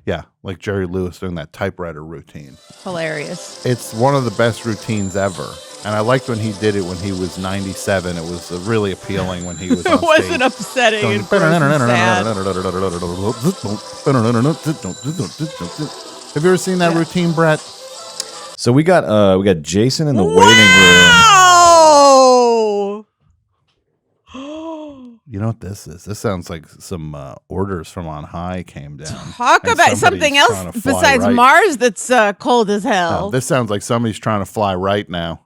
Yeah, like Jerry Lewis doing that typewriter routine. Hilarious. It's one of the best routines ever. And I liked when he did it when he was 97. It was really appealing when he was on It wasn't stage. upsetting and gross and sad. Have you ever seen that routine, Brett? So we got Jason in the waiting room. Oh! You know what this is? This sounds like some orders from on high came down. Talk and about something somebody's trying else to fly besides right. Mars that's cold as hell. This sounds like somebody's trying to fly right now.